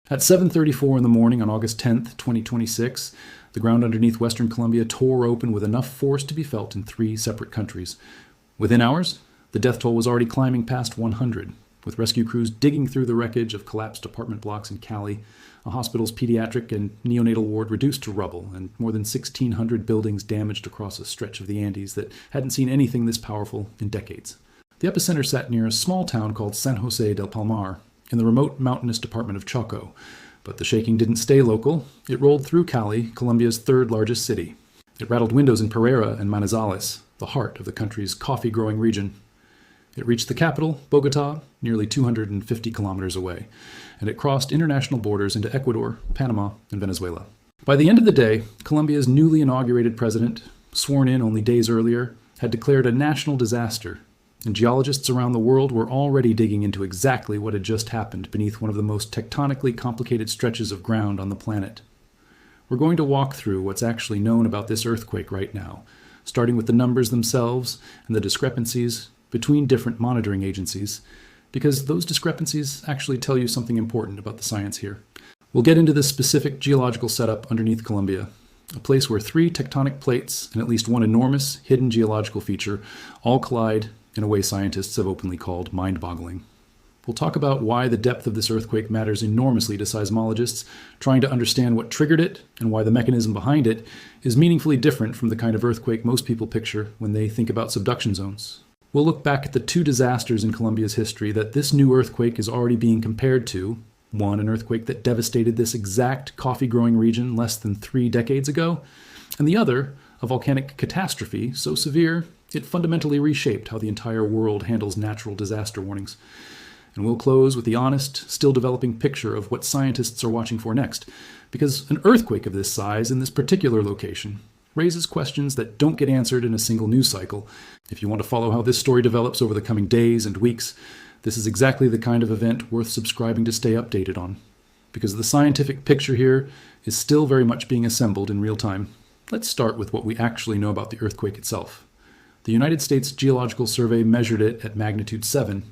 At 7:34 in the morning on August 10th, 2026, the ground underneath western Colombia tore open with enough force to be felt in 3 separate countries. Within hours, the death toll was already climbing past 100, with rescue crews digging through the wreckage of collapsed apartment blocks in Cali, a hospital's pediatric and neonatal ward reduced to rubble, and more than 1,600 buildings damaged across a stretch of the Andes that hadn't seen anything this powerful in decades. The epicenter sat near a small town called San José del Palmar, in the remote mountainous department of Chocó. But the shaking didn't stay local. It rolled through Cali, Colombia's 3rd largest city. It rattled windows in Pereira and Manizales, the heart of the country's coffee-growing region. It reached the capital, Bogotá, nearly 250 kilometers away, and it crossed international borders into Ecuador, Panama, and Venezuela. By the end of the day, Colombia's newly inaugurated president, sworn in only days earlier, had declared a national disaster, and geologists around the world were already digging into exactly what had just happened beneath one of the most tectonically complicated stretches of ground on the planet. We're going to walk through what's actually known about this earthquake right now, starting with the numbers themselves and the discrepancies between different monitoring agencies, because those discrepancies actually tell you something important about the science here. We'll get into this specific geological setup underneath Colombia, a place where 3 tectonic plates and at least one enormous hidden geological feature all collide in a way scientists have openly called mind-boggling. We'll talk about why the depth of this earthquake matters enormously to seismologists, trying to understand what triggered it and why the mechanism behind it is meaningfully different from the kind of earthquake most people picture when they think about subduction zones. We'll look back at the 2 disasters in Colombia's history that this new earthquake is already being compared to. One, an earthquake that devastated this exact coffee-growing region less than 3 decades ago, and the other, a volcanic catastrophe so severe it fundamentally reshaped how the entire world handles natural disaster warnings. And we'll close with the honest, still developing picture of what scientists are watching for next, because an earthquake of this size in this particular location raises questions that don't get answered in a single news cycle. If you want to follow how this story develops over the coming days and weeks, this is exactly the kind of event worth subscribing to stay updated on, because the scientific picture here is still very much being assembled in real time. Let's start with what we actually know about the earthquake itself. The United States Geological Survey measured it at magnitude 7,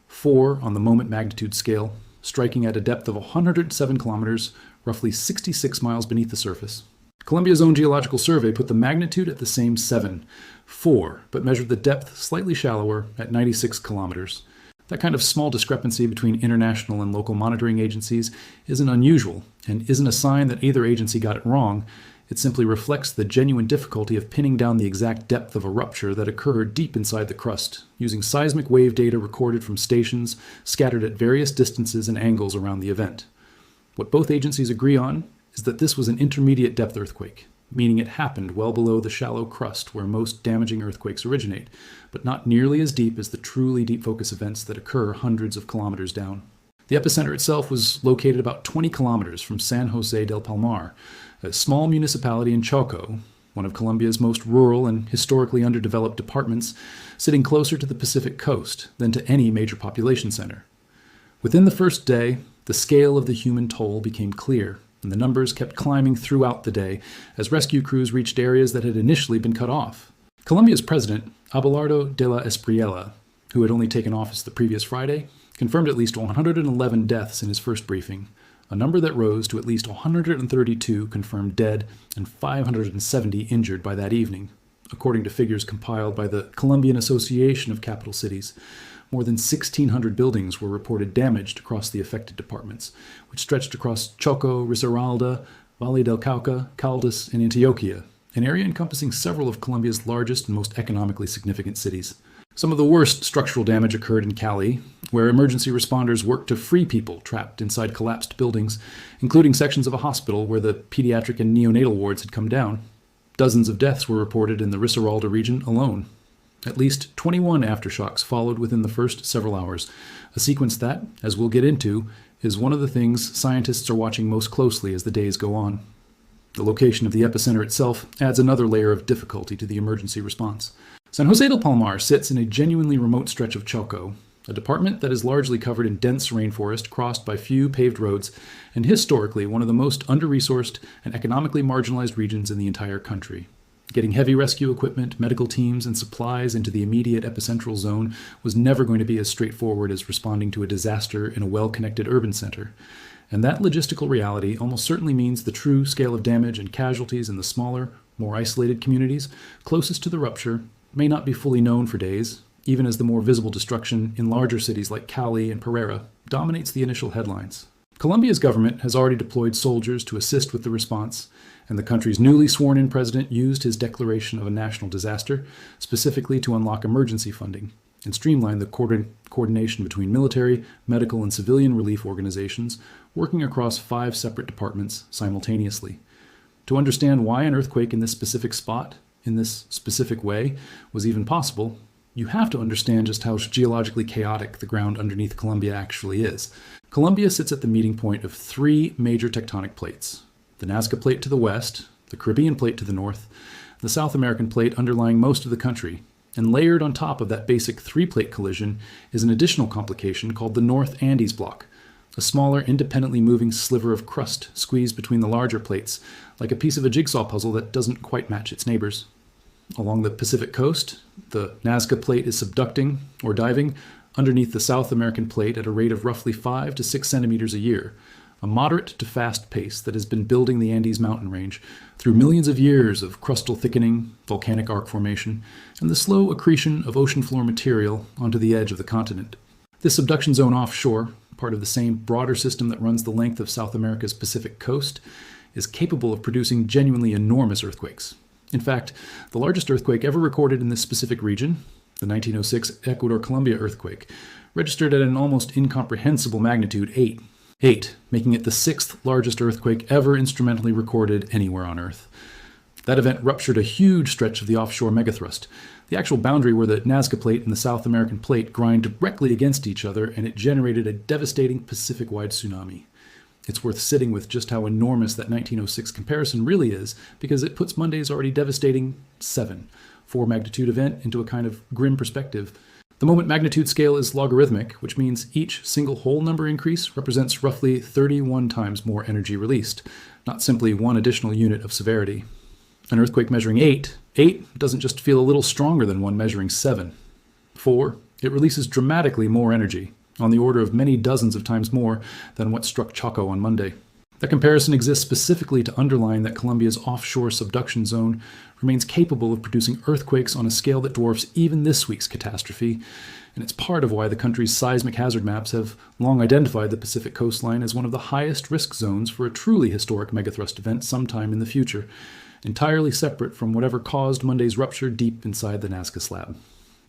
4 on the moment magnitude scale, striking at a depth of 107 kilometers, roughly 66 miles beneath the surface. Colombia's own Geological Survey put the magnitude at the same 7, 4, but measured the depth slightly shallower at 96 kilometers. That kind of small discrepancy between international and local monitoring agencies isn't unusual and isn't a sign that either agency got it wrong. It simply reflects the genuine difficulty of pinning down the exact depth of a rupture that occurred deep inside the crust, using seismic wave data recorded from stations scattered at various distances and angles around the event. What both agencies agree on is that this was an intermediate depth earthquake, meaning it happened well below the shallow crust where most damaging earthquakes originate, but not nearly as deep as the truly deep focus events that occur hundreds of kilometers down. The epicenter itself was located about 20 kilometers from San José del Palmar, a small municipality in Chocó, one of Colombia's most rural and historically underdeveloped departments, sitting closer to the Pacific coast than to any major population center. Within the first day, the scale of the human toll became clear, and the numbers kept climbing throughout the day as rescue crews reached areas that had initially been cut off. Colombia's president, Abelardo de la Espriella, who had only taken office the previous Friday, confirmed at least 111 deaths in his first briefing, a number that rose to at least 132 confirmed dead and 570 injured by that evening, according to figures compiled by the Colombian Association of Capital Cities. More than 1,600 buildings were reported damaged across the affected departments, which stretched across Chocó, Risaralda, Valle del Cauca, Caldas, and Antioquia, an area encompassing several of Colombia's largest and most economically significant cities. Some of the worst structural damage occurred in Cali, where emergency responders worked to free people trapped inside collapsed buildings, including sections of a hospital where the pediatric and neonatal wards had come down. Dozens of deaths were reported in the Risaralda region alone. At least 21 aftershocks followed within the first several hours, a sequence that, as we'll get into, is one of the things scientists are watching most closely as the days go on. The location of the epicenter itself adds another layer of difficulty to the emergency response. San José del Palmar sits in a genuinely remote stretch of Chocó, a department that is largely covered in dense rainforest crossed by few paved roads, and historically one of the most under-resourced and economically marginalized regions in the entire country. Getting heavy rescue equipment, medical teams, and supplies into the immediate epicentral zone was never going to be as straightforward as responding to a disaster in a well-connected urban center. And that logistical reality almost certainly means the true scale of damage and casualties in the smaller, more isolated communities closest to the rupture may not be fully known for days, even as the more visible destruction in larger cities like Cali and Pereira dominates the initial headlines. Colombia's government has already deployed soldiers to assist with the response, and the country's newly sworn-in president used his declaration of a national disaster specifically to unlock emergency funding and streamline the coordination between military, medical, and civilian relief organizations working across 5 separate departments simultaneously. To understand why an earthquake in this specific spot, in this specific way, was even possible, you have to understand just how geologically chaotic the ground underneath Colombia actually is. Colombia sits at the meeting point of 3 major tectonic plates: the Nazca Plate to the west, the Caribbean Plate to the north, the South American Plate underlying most of the country. And layered on top of that basic 3-plate collision is an additional complication called the North Andes Block, a smaller, independently moving sliver of crust squeezed between the larger plates, like a piece of a jigsaw puzzle that doesn't quite match its neighbors. Along the Pacific coast, the Nazca Plate is subducting, or diving, underneath the South American Plate at a rate of roughly 5 to 6 centimeters a year, a moderate to fast pace that has been building the Andes mountain range through millions of years of crustal thickening, volcanic arc formation, and the slow accretion of ocean floor material onto the edge of the continent. This subduction zone offshore, part of the same broader system that runs the length of South America's Pacific coast, is capable of producing genuinely enormous earthquakes. In fact, the largest earthquake ever recorded in this specific region, the 1906 Ecuador-Colombia earthquake, registered at an almost incomprehensible magnitude 8, making it the 6th largest earthquake ever instrumentally recorded anywhere on Earth. That event ruptured a huge stretch of the offshore megathrust, the actual boundary where the Nazca Plate and the South American Plate grind directly against each other, and it generated a devastating Pacific-wide tsunami. It's worth sitting with just how enormous that 1906 comparison really is, because it puts Monday's already devastating 4 magnitude event into a kind of grim perspective. The moment magnitude scale is logarithmic, which means each single whole number increase represents roughly 31 times more energy released, not simply one additional unit of severity. An earthquake measuring 8 doesn't just feel a little stronger than one measuring 7. 4, it releases dramatically more energy, on the order of many dozens of times more than what struck Chocó on Monday. That comparison exists specifically to underline that Colombia's offshore subduction zone remains capable of producing earthquakes on a scale that dwarfs even this week's catastrophe, and it's part of why the country's seismic hazard maps have long identified the Pacific coastline as one of the highest risk zones for a truly historic megathrust event sometime in the future, entirely separate from whatever caused Monday's rupture deep inside the Nazca slab.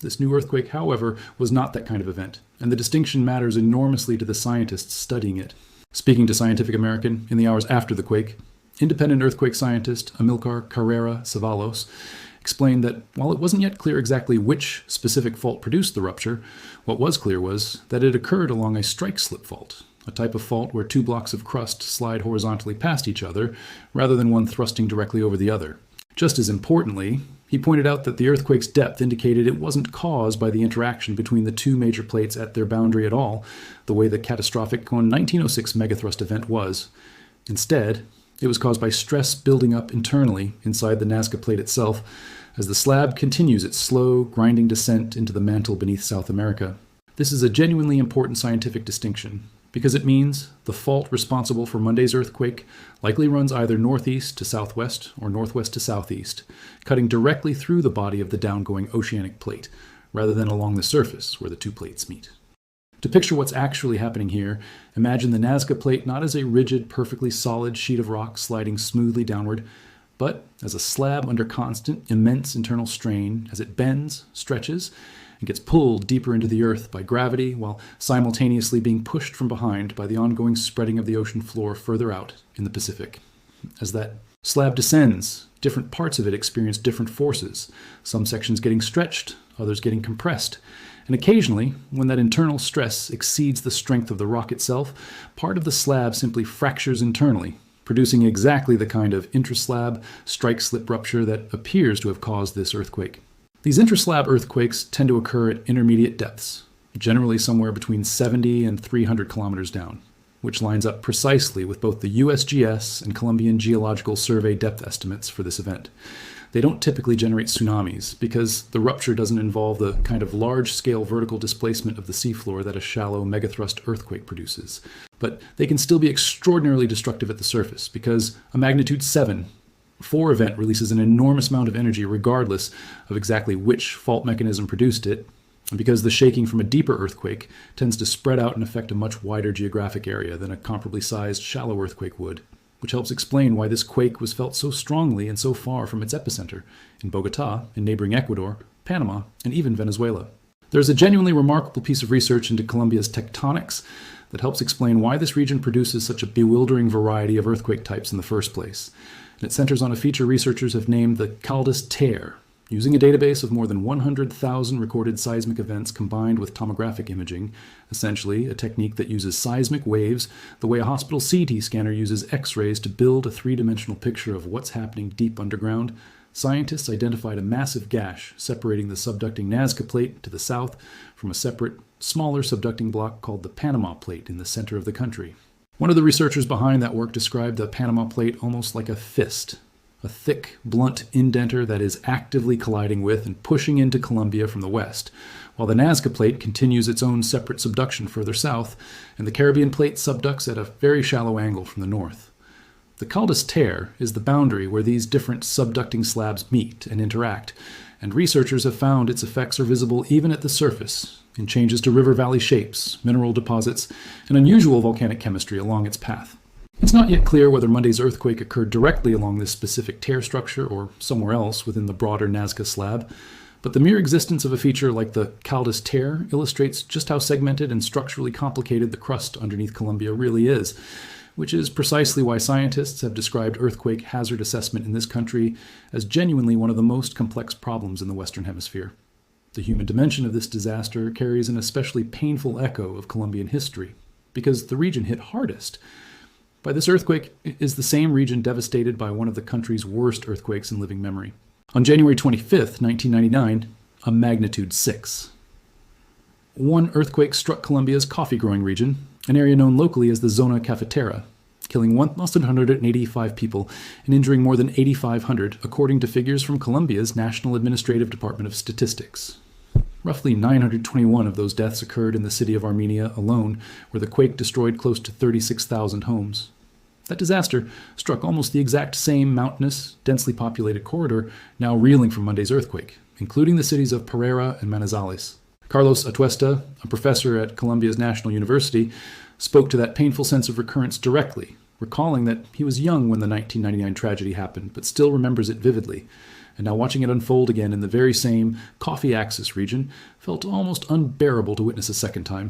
This new earthquake, however, was not that kind of event, and the distinction matters enormously to the scientists studying it. Speaking to Scientific American in the hours after the quake, independent earthquake scientist Amilcar Carrera Ceballos explained that while it wasn't yet clear exactly which specific fault produced the rupture, what was clear was that it occurred along a strike-slip fault, a type of fault where 2 blocks of crust slide horizontally past each other rather than one thrusting directly over the other. Just as importantly, he pointed out that the earthquake's depth indicated it wasn't caused by the interaction between the 2 major plates at their boundary at all, the way the catastrophic 1906 megathrust event was. Instead, it was caused by stress building up internally inside the Nazca Plate itself as the slab continues its slow, grinding descent into the mantle beneath South America. This is a genuinely important scientific distinction, because it means the fault responsible for Monday's earthquake likely runs either northeast to southwest or northwest to southeast, cutting directly through the body of the downgoing oceanic plate, rather than along the surface where the 2 plates meet. To picture what's actually happening here, imagine the Nazca Plate not as a rigid, perfectly solid sheet of rock sliding smoothly downward, but as a slab under constant, immense internal strain as it bends, stretches, and gets pulled deeper into the earth by gravity while simultaneously being pushed from behind by the ongoing spreading of the ocean floor further out in the Pacific. As that slab descends, different parts of it experience different forces, some sections getting stretched, others getting compressed. And occasionally, when that internal stress exceeds the strength of the rock itself, part of the slab simply fractures internally, producing exactly the kind of intraslab strike-slip rupture that appears to have caused this earthquake. These intraslab earthquakes tend to occur at intermediate depths, generally somewhere between 70 and 300 kilometers down, which lines up precisely with both the USGS and Colombian Geological Survey depth estimates for this event. they don't typically generate tsunamis because the rupture doesn't involve the kind of large-scale vertical displacement of the seafloor that a shallow megathrust earthquake produces. But they can still be extraordinarily destructive at the surface because a magnitude 7.4 event releases an enormous amount of energy regardless of exactly which fault mechanism produced it, and because the shaking from a deeper earthquake tends to spread out and affect a much wider geographic area than a comparably sized shallow earthquake would, which helps explain why this quake was felt so strongly and so far from its epicenter, in Bogotá, in neighboring Ecuador, Panama, and even Venezuela. There's a genuinely remarkable piece of research into Colombia's tectonics that helps explain why this region produces such a bewildering variety of earthquake types in the first place. And it centers on a feature researchers have named the Caldas tear, using a database of more than 100,000 recorded seismic events combined with tomographic imaging, essentially a technique that uses seismic waves the way a hospital CT scanner uses X-rays to build a three-dimensional picture of what's happening deep underground. Scientists identified a massive gash separating the subducting Nazca Plate to the south from a separate, smaller subducting block called the Panama Plate in the center of the country. One of the researchers behind that work described the Panama Plate almost like a fist, a thick, blunt indenter that is actively colliding with and pushing into Colombia from the west, while the Nazca Plate continues its own separate subduction further south, and the Caribbean Plate subducts at a very shallow angle from the north. The Caldas tear is the boundary where these different subducting slabs meet and interact, and researchers have found its effects are visible even at the surface, in changes to river valley shapes, mineral deposits, and unusual volcanic chemistry along its path. It's not yet clear whether Monday's earthquake occurred directly along this specific tear structure or somewhere else within the broader Nazca slab, but the mere existence of a feature like the Caldas tear illustrates just how segmented and structurally complicated the crust underneath Colombia really is, which is precisely why scientists have described earthquake hazard assessment in this country as genuinely one of the most complex problems in the Western Hemisphere. The human dimension of this disaster carries an especially painful echo of Colombian history, because the region hit hardest. By this earthquake is the same region devastated by one of the country's worst earthquakes in living memory. On January 25, 1999, a magnitude 6. One earthquake struck Colombia's coffee-growing region, an area known locally as the Zona Cafetera, killing 1,185 people and injuring more than 8,500, according to figures from Colombia's National Administrative Department of Statistics. Roughly 921 of those deaths occurred in the city of Armenia alone, where the quake destroyed close to 36,000 homes. That disaster struck almost the exact same mountainous, densely populated corridor now reeling from Monday's earthquake, including the cities of Pereira and Manizales. Carlos Atuesta, a professor at Colombia's National University, spoke to that painful sense of recurrence directly, recalling that he was young when the 1999 tragedy happened, but still remembers it vividly. And now watching it unfold again in the very same coffee axis region felt almost unbearable to witness a second time.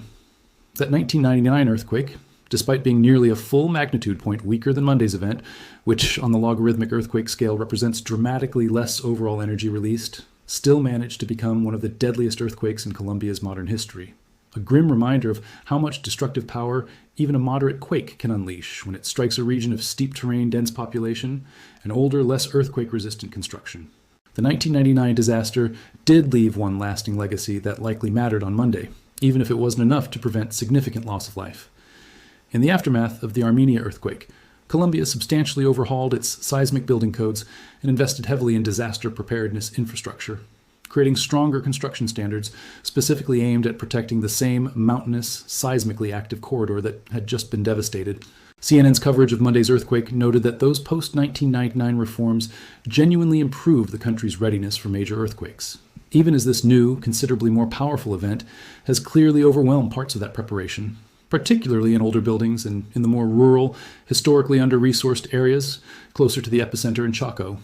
That 1999 earthquake, despite being nearly a full magnitude point weaker than Monday's event, which on the logarithmic earthquake scale represents dramatically less overall energy released, still managed to become one of the deadliest earthquakes in Colombia's modern history. A grim reminder of how much destructive power even a moderate quake can unleash when it strikes a region of steep terrain, dense population, and older, less earthquake-resistant construction. The 1999 disaster did leave one lasting legacy that likely mattered on Monday, even if it wasn't enough to prevent significant loss of life. In the aftermath of the Armenia earthquake, Colombia substantially overhauled its seismic building codes and invested heavily in disaster preparedness infrastructure, creating stronger construction standards specifically aimed at protecting the same mountainous, seismically active corridor that had just been devastated. CNN's coverage of Monday's earthquake noted that those post-1999 reforms genuinely improved the country's readiness for major earthquakes, even as this new, considerably more powerful event has clearly overwhelmed parts of that preparation, particularly in older buildings and in the more rural, historically under-resourced areas closer to the epicenter in Chocó.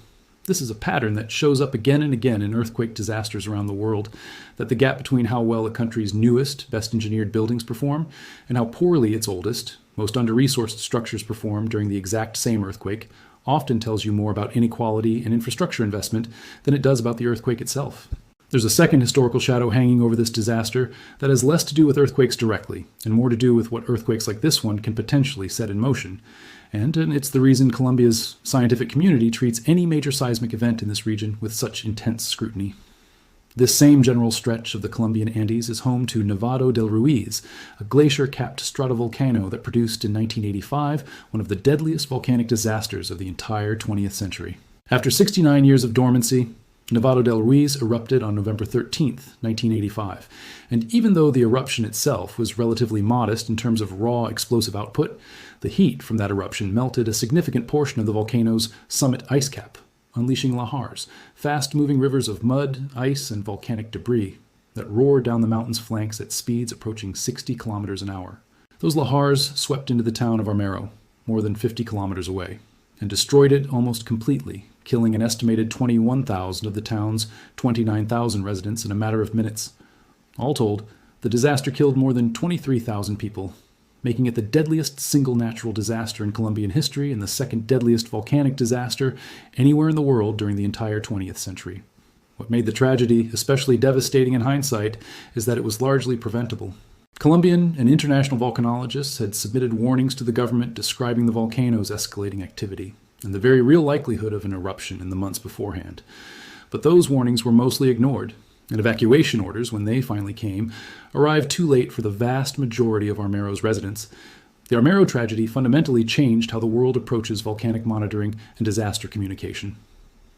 This is a pattern that shows up again and again in earthquake disasters around the world, that the gap between how well a country's newest, best-engineered buildings perform and how poorly its oldest, most under-resourced structures perform during the exact same earthquake often tells you more about inequality and infrastructure investment than it does about the earthquake itself. There's a second historical shadow hanging over this disaster that has less to do with earthquakes directly, and more to do with what earthquakes like this one can potentially set in motion. And it's the reason Colombia's scientific community treats any major seismic event in this region with such intense scrutiny. This same general stretch of the Colombian Andes is home to Nevado del Ruiz, a glacier-capped stratovolcano that produced in 1985 one of the deadliest volcanic disasters of the entire 20th century. After 69 years of dormancy, Nevado del Ruiz erupted on November 13, 1985, and even though the eruption itself was relatively modest in terms of raw explosive output, the heat from that eruption melted a significant portion of the volcano's summit ice cap, unleashing lahars, fast-moving rivers of mud, ice, and volcanic debris that roared down the mountain's flanks at speeds approaching 60 kilometers an hour. Those lahars swept into the town of Armero, more than 50 kilometers away, and destroyed it almost completely, killing an estimated 21,000 of the town's 29,000 residents in a matter of minutes. All told, the disaster killed more than 23,000 people, making it the deadliest single natural disaster in Colombian history and the second deadliest volcanic disaster anywhere in the world during the entire 20th century. What made the tragedy especially devastating in hindsight is that it was largely preventable. Colombian and international volcanologists had submitted warnings to the government describing the volcano's escalating activity and the very real likelihood of an eruption in the months beforehand. But those warnings were mostly ignored, and evacuation orders, when they finally came, arrived too late for the vast majority of Armero's residents. The Armero tragedy fundamentally changed how the world approaches volcanic monitoring and disaster communication.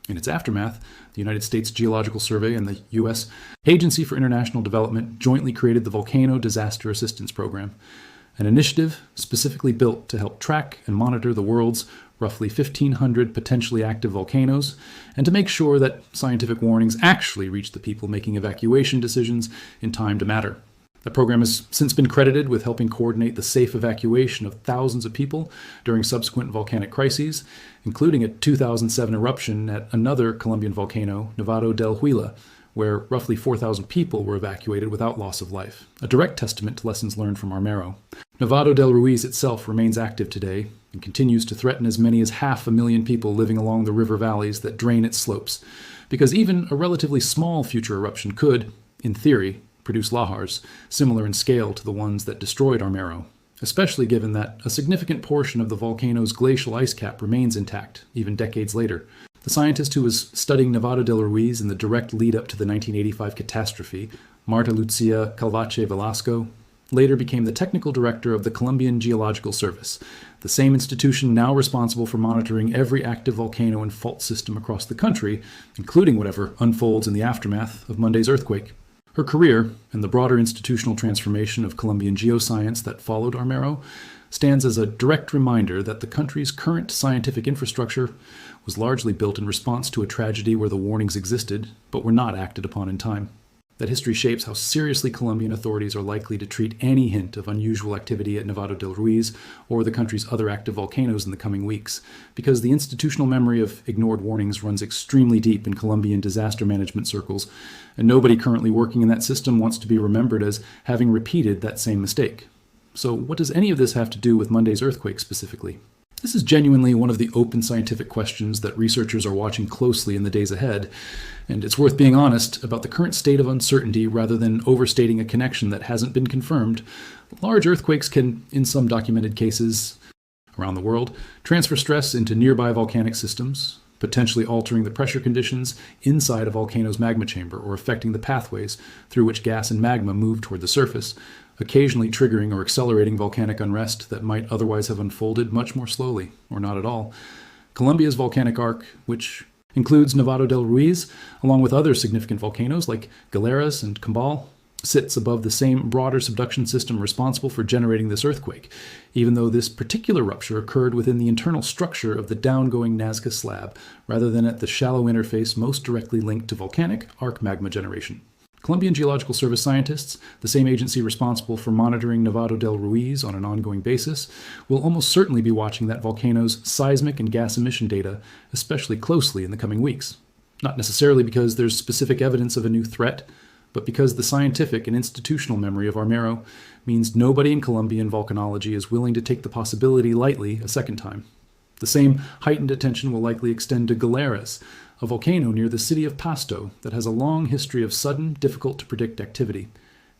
In its aftermath, the United States Geological Survey and the U.S. Agency for International Development jointly created the Volcano Disaster Assistance Program, an initiative specifically built to help track and monitor the world's roughly 1,500 potentially active volcanoes, and to make sure that scientific warnings actually reach the people making evacuation decisions in time to matter. The program has since been credited with helping coordinate the safe evacuation of thousands of people during subsequent volcanic crises, including a 2007 eruption at another Colombian volcano, Nevado del Huila, where roughly 4,000 people were evacuated without loss of life, a direct testament to lessons learned from Armero. Nevado del Ruiz itself remains active today and continues to threaten as many as 500,000 people living along the river valleys that drain its slopes, because even a relatively small future eruption could, in theory, produce lahars similar in scale to the ones that destroyed Armero, especially given that a significant portion of the volcano's glacial ice cap remains intact, even decades later. The scientist who was studying Nevado del Ruiz in the direct lead-up to the 1985 catastrophe, Marta Lucia Calvache Velasco, later became the technical director of the Colombian Geological Service, the same institution now responsible for monitoring every active volcano and fault system across the country, including whatever unfolds in the aftermath of Monday's earthquake. Her career, and the broader institutional transformation of Colombian geoscience that followed Armero, stands as a direct reminder that the country's current scientific infrastructure was largely built in response to a tragedy where the warnings existed, but were not acted upon in time. That history shapes how seriously Colombian authorities are likely to treat any hint of unusual activity at Nevado del Ruiz or the country's other active volcanoes in the coming weeks, because the institutional memory of ignored warnings runs extremely deep in Colombian disaster management circles, and nobody currently working in that system wants to be remembered as having repeated that same mistake. So what does any of this have to do with Monday's earthquake specifically? This is genuinely one of the open scientific questions that researchers are watching closely in the days ahead, and it's worth being honest about the current state of uncertainty rather than overstating a connection that hasn't been confirmed. Large earthquakes can, in some documented cases around the world, transfer stress into nearby volcanic systems, potentially altering the pressure conditions inside a volcano's magma chamber or affecting the pathways through which gas and magma move toward the surface, occasionally triggering or accelerating volcanic unrest that might otherwise have unfolded much more slowly, or not at all. Colombia's volcanic arc, which includes Nevado del Ruiz, along with other significant volcanoes like Galeras and Cambal, sits above the same broader subduction system responsible for generating this earthquake, even though this particular rupture occurred within the internal structure of the downgoing Nazca slab, rather than at the shallow interface most directly linked to volcanic arc magma generation. Colombian Geological Service scientists, the same agency responsible for monitoring Nevado del Ruiz on an ongoing basis, will almost certainly be watching that volcano's seismic and gas emission data especially closely in the coming weeks. Not necessarily because there's specific evidence of a new threat, but because the scientific and institutional memory of Armero means nobody in Colombian volcanology is willing to take the possibility lightly a second time. The same heightened attention will likely extend to Galeras, a volcano near the city of Pasto that has a long history of sudden, difficult-to-predict activity,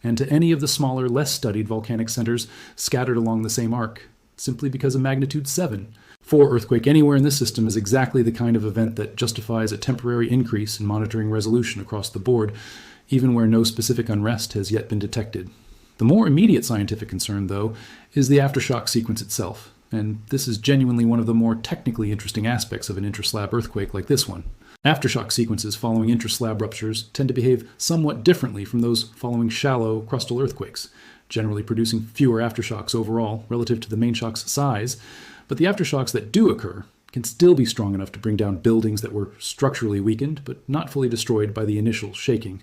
and to any of the smaller, less studied volcanic centers scattered along the same arc, simply because a magnitude 7 for earthquake anywhere in this system is exactly the kind of event that justifies a temporary increase in monitoring resolution across the board, even where no specific unrest has yet been detected. The more immediate scientific concern, though, is the aftershock sequence itself, and this is genuinely one of the more technically interesting aspects of an intraslab earthquake like this one. Aftershock sequences following intraslab ruptures tend to behave somewhat differently from those following shallow crustal earthquakes, generally producing fewer aftershocks overall relative to the main shock's size, but the aftershocks that do occur can still be strong enough to bring down buildings that were structurally weakened but not fully destroyed by the initial shaking.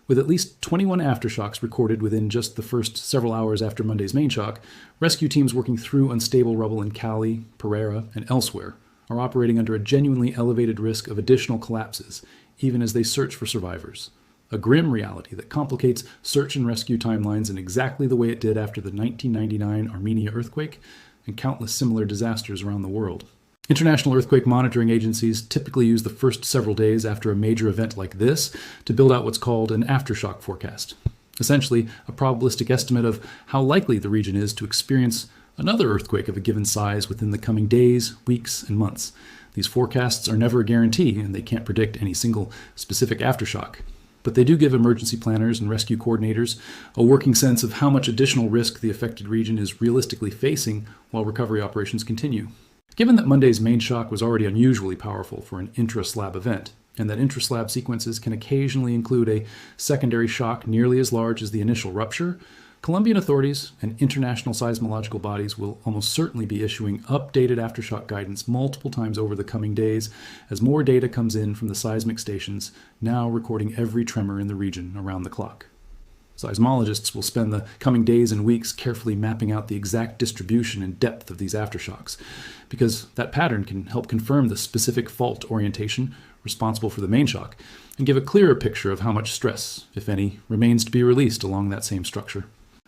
With at least 21 aftershocks recorded within just the first several hours after Monday's main shock, rescue teams working through unstable rubble in Cali, Pereira, and elsewhere are operating under a genuinely elevated risk of additional collapses, even as they search for survivors. A grim reality that complicates search and rescue timelines in exactly the way it did after the 1999 Armenia earthquake and countless similar disasters around the world. International earthquake monitoring agencies typically use the first several days after a major event like this to build out what's called an aftershock forecast, essentially a probabilistic estimate of how likely the region is to experience another earthquake of a given size within the coming days, weeks, and months. These forecasts are never a guarantee, and they can't predict any single specific aftershock. But they do give emergency planners and rescue coordinators a working sense of how much additional risk the affected region is realistically facing while recovery operations continue. Given that Monday's main shock was already unusually powerful for an intra-slab event, and that intra-slab sequences can occasionally include a secondary shock nearly as large as the initial rupture, Colombian authorities and international seismological bodies will almost certainly be issuing updated aftershock guidance multiple times over the coming days as more data comes in from the seismic stations now recording every tremor in the region around the clock. Seismologists will spend the coming days and weeks carefully mapping out the exact distribution and depth of these aftershocks, because that pattern can help confirm the specific fault orientation responsible for the main shock and give a clearer picture of how much stress, if any, remains to be released along that same structure.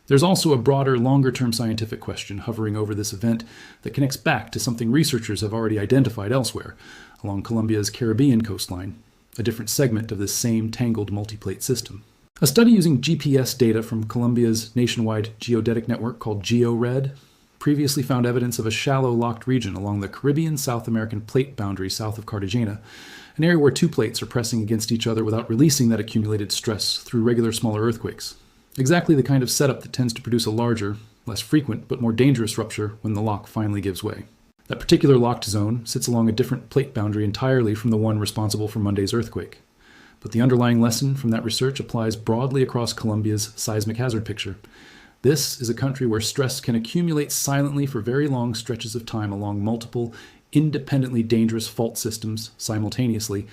There's also a broader, longer-term scientific question hovering over this event that connects back to something researchers have already identified elsewhere, along Colombia's Caribbean coastline, a different segment of this same tangled multiplate system. A study using GPS data from Colombia's nationwide geodetic network called GeoRed previously found evidence of a shallow locked region along the Caribbean-South American plate boundary south of Cartagena, an area where two plates are pressing against each other without releasing that accumulated stress through regular smaller earthquakes. Exactly the kind of setup that tends to produce a larger, less frequent, but more dangerous rupture when the lock finally gives way. That particular locked zone sits along a different plate boundary entirely from the one responsible for Monday's earthquake. But the underlying lesson from that research applies broadly across Colombia's seismic hazard picture. This is a country where stress can accumulate silently for very long stretches of time along multiple, independently dangerous fault systems simultaneously,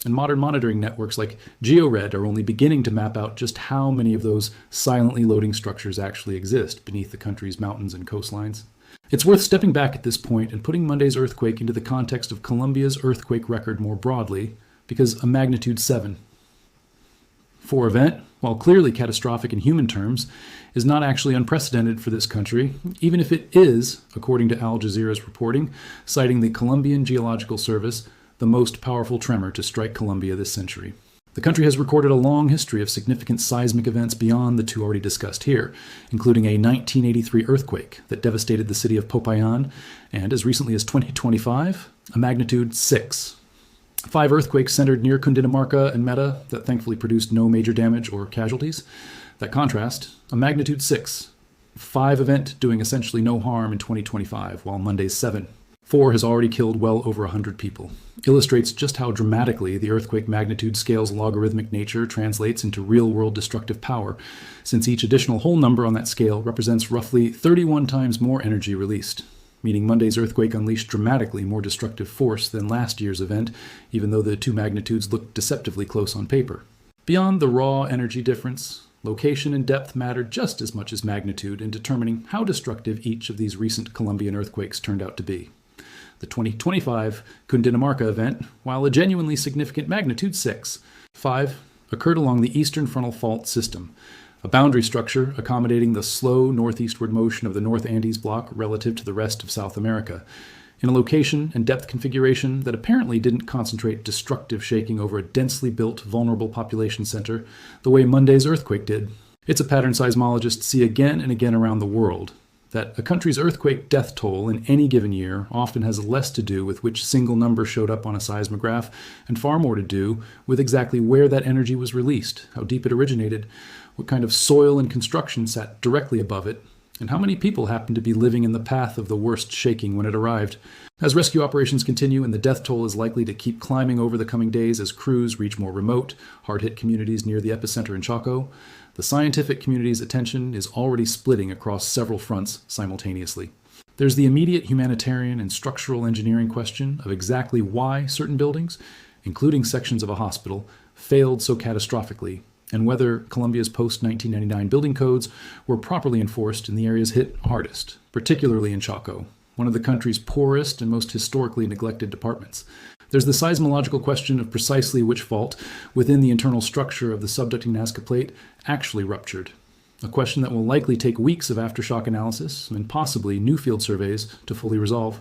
and modern monitoring networks like GeoRed are only beginning to map out just how many of those silently loading structures actually exist beneath the country's mountains and coastlines. It's worth stepping back at this point and putting Monday's earthquake into the context of Colombia's earthquake record more broadly, because a magnitude 7 4 event, while clearly catastrophic in human terms, is not actually unprecedented for this country, even if it is, according to Al Jazeera's reporting, citing the Colombian Geological Service, the most powerful tremor to strike Colombia this century. The country has recorded a long history of significant seismic events beyond the two already discussed here, including a 1983 earthquake that devastated the city of Popayan, and as recently as 2025, a magnitude 6. 5 earthquakes centered near Cundinamarca and Meta that thankfully produced no major damage or casualties. That contrast, a magnitude 6. 5 event doing essentially no harm in 2025, while Monday's 7. 4 has already killed well over 100 people. Illustrates just how dramatically the earthquake magnitude scale's logarithmic nature translates into real-world destructive power, since each additional whole number on that scale represents roughly 31 times more energy released, meaning Monday's earthquake unleashed dramatically more destructive force than last year's event, even though the two magnitudes looked deceptively close on paper. Beyond the raw energy difference, location and depth mattered just as much as magnitude in determining how destructive each of these recent Colombian earthquakes turned out to be. The 2025 Cundinamarca event, while a genuinely significant magnitude 6, 5 occurred along the eastern frontal fault system, a boundary structure accommodating the slow northeastward motion of the North Andes block relative to the rest of South America, in a location and depth configuration that apparently didn't concentrate destructive shaking over a densely built, vulnerable population center the way Monday's earthquake did. It's a pattern seismologists see again and again around the world, that a country's earthquake death toll in any given year often has less to do with which single number showed up on a seismograph and far more to do with exactly where that energy was released, how deep it originated, what kind of soil and construction sat directly above it, And how many people happened to be living in the path of the worst shaking when it arrived? As rescue operations continue and the death toll is likely to keep climbing over the coming days as crews reach more remote, hard-hit communities near the epicenter in Chocó, the scientific community's attention is already splitting across several fronts simultaneously. There's the immediate humanitarian and structural engineering question of exactly why certain buildings, including sections of a hospital, failed so catastrophically, and whether Colombia's post-1999 building codes were properly enforced in the areas hit hardest, particularly in Chocó, one of the country's poorest and most historically neglected departments. There's the seismological question of precisely which fault within the internal structure of the subducting Nazca Plate actually ruptured, a question that will likely take weeks of aftershock analysis and possibly new field surveys to fully resolve.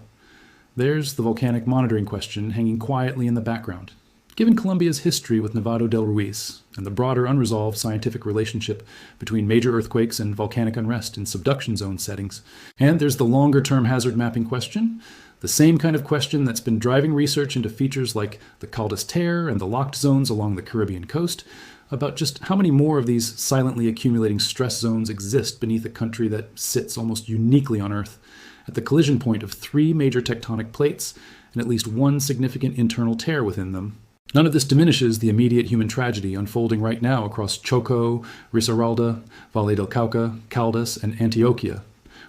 There's the volcanic monitoring question hanging quietly in the background. Given Colombia's history with Nevado del Ruiz and the broader unresolved scientific relationship between major earthquakes and volcanic unrest in subduction zone settings. And there's the longer-term hazard mapping question, the same kind of question that's been driving research into features like the Caldas Tear and the locked zones along the Caribbean coast, about just how many more of these silently accumulating stress zones exist beneath a country that sits almost uniquely on Earth, at the collision point of 3 major tectonic plates and at least one significant internal tear within them. None of this diminishes the immediate human tragedy unfolding right now across Chocó, Risaralda, Valle del Cauca, Caldas, and Antioquia,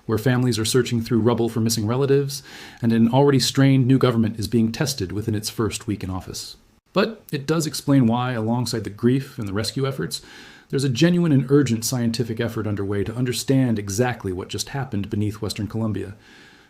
where families are searching through rubble for missing relatives, and an already strained new government is being tested within its first week in office. But it does explain why, alongside the grief and the rescue efforts, there's a genuine and urgent scientific effort underway to understand exactly what just happened beneath Western Colombia,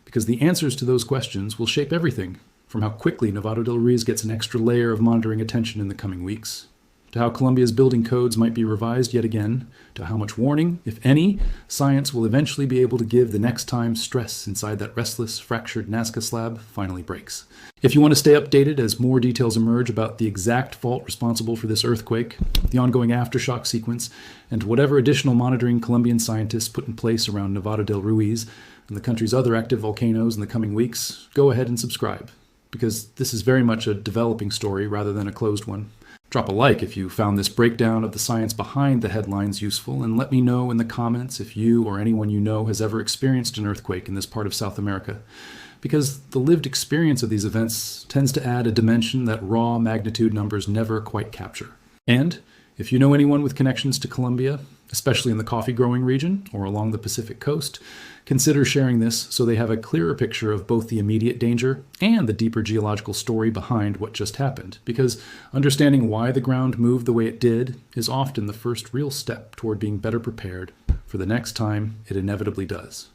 because the answers to those questions will shape everything, from how quickly Nevado del Ruiz gets an extra layer of monitoring attention in the coming weeks, to how Colombia's building codes might be revised yet again, to how much warning, if any, science will eventually be able to give the next time stress inside that restless, fractured Nazca slab finally breaks. If you want to stay updated as more details emerge about the exact fault responsible for this earthquake, the ongoing aftershock sequence, and whatever additional monitoring Colombian scientists put in place around Nevado del Ruiz and the country's other active volcanoes in the coming weeks, go ahead and subscribe, because this is very much a developing story rather than a closed one. Drop a like if you found this breakdown of the science behind the headlines useful, and let me know in the comments if you or anyone you know has ever experienced an earthquake in this part of South America, because the lived experience of these events tends to add a dimension that raw magnitude numbers never quite capture. And if you know anyone with connections to Colombia, especially in the coffee growing region or along the Pacific coast, consider sharing this so they have a clearer picture of both the immediate danger and the deeper geological story behind what just happened, because understanding why the ground moved the way it did is often the first real step toward being better prepared for the next time it inevitably does.